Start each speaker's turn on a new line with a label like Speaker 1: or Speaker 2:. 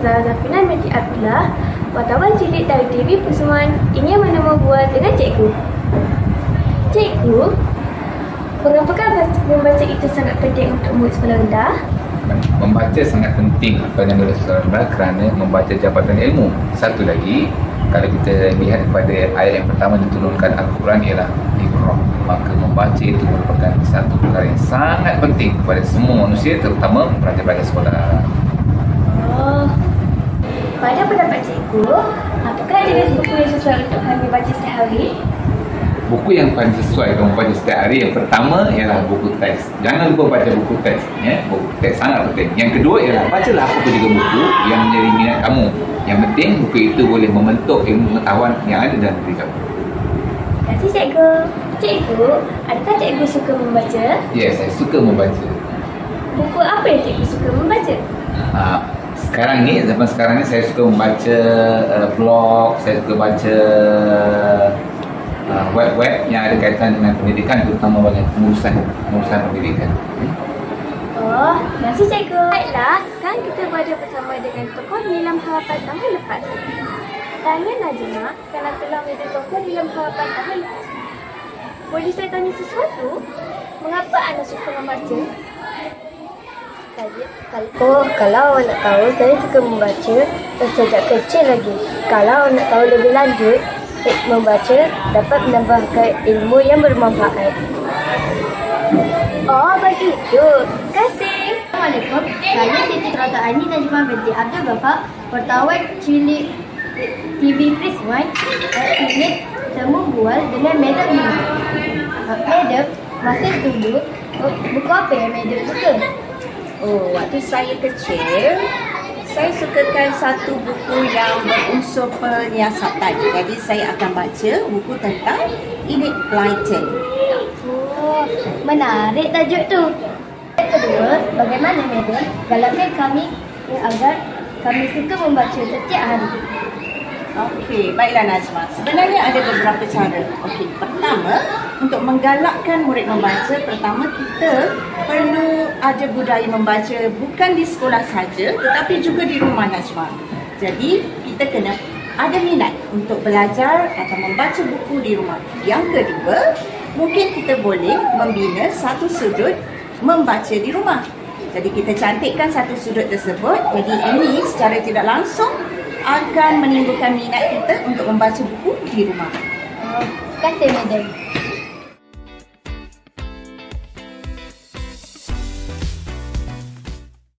Speaker 1: Zahra Zafina binti Abdullah, wartawan cilik dari TV Pusuan, ingin berbual dengan cikgu. Cikgu, mengapakah membaca itu sangat penting untuk murid sekolah rendah?
Speaker 2: Membaca sangat penting pada murid sekolah rendah kerana membaca jabatan ilmu. Satu lagi, kalau kita lihat kepada ayat yang pertama diturunkan Al-Quran ialah Iqra, maka membaca itu merupakan satu perkara yang sangat penting kepada semua manusia, terutama pelajar-pelajar sekolah.
Speaker 1: Oh, pada pendapat cikgu, apakah jenis buku yang sesuai untuk kami baca setiap hari?
Speaker 2: Buku yang paling sesuai untuk membaca setiap hari, yang pertama ialah buku teks. Jangan lupa baca buku teks, ya. Buku teks sangat penting. Yang kedua ialah bacalah apa juga buku yang menjadi minat kamu. Yang penting buku itu boleh membentuk ilmu pengetahuan yang ada dalam diri kamu.
Speaker 1: Terima kasih cikgu. Cikgu, adakah cikgu suka membaca?
Speaker 2: Ya, saya suka membaca.
Speaker 1: Buku apa yang cikgu suka membaca?
Speaker 2: Sekarang ni, zaman sekarang ni saya suka membaca blog, saya suka baca web-web yang ada kaitan dengan pendidikan, terutama bagi pengurusan pendidikan.
Speaker 1: Oh, terima kasih cikgu. Baiklah, sekarang kita berada bersama dengan tokoh Nilam Harapan tahun lepas. Tanya Najma kerana telah menjadi tokoh Nilam Harapan tahun lepas. Boleh saya tanya sesuatu? Mengapa anda suka membaca? Kalau awak nak tahu, saya suka membaca sejak kecil lagi. Kalau nak tahu lebih lanjut, membaca dapat menambahkan ilmu yang bermanfaat. Oh, begitu. Terima kasih.
Speaker 3: Assalamualaikum. Saya Siti Rata Aini Najma binti Abdul Ghaffar, wartawan cilik TV Pusuan, ingin temu bual dengan Madam Lina. Madam, masa dulu, buku apa yang Madam suka?
Speaker 4: Oh, waktu saya kecil, saya sukakan satu buku yang berunsur penyiasatan. Jadi saya akan baca buku tentang Enid Blyton.
Speaker 3: Oh, menarik tajuk tu. Yang kedua, bagaimana Madam galakkan kami agar kami suka membaca setiap hari?
Speaker 4: Okey, baiklah Najma. Sebenarnya ada beberapa cara. Okey, pertama, untuk menggalakkan murid membaca, pertama kita perlu ada budaya membaca bukan di sekolah saja, tetapi juga di rumah Najma. Jadi, kita kena ada minat untuk belajar atau membaca buku di rumah. Yang kedua, mungkin kita boleh membina satu sudut membaca di rumah. Jadi, kita cantikkan satu sudut tersebut. Jadi, ini secara tidak langsung akan menimbulkan minat kita untuk membaca buku di rumah.
Speaker 3: Terima kasih Madam.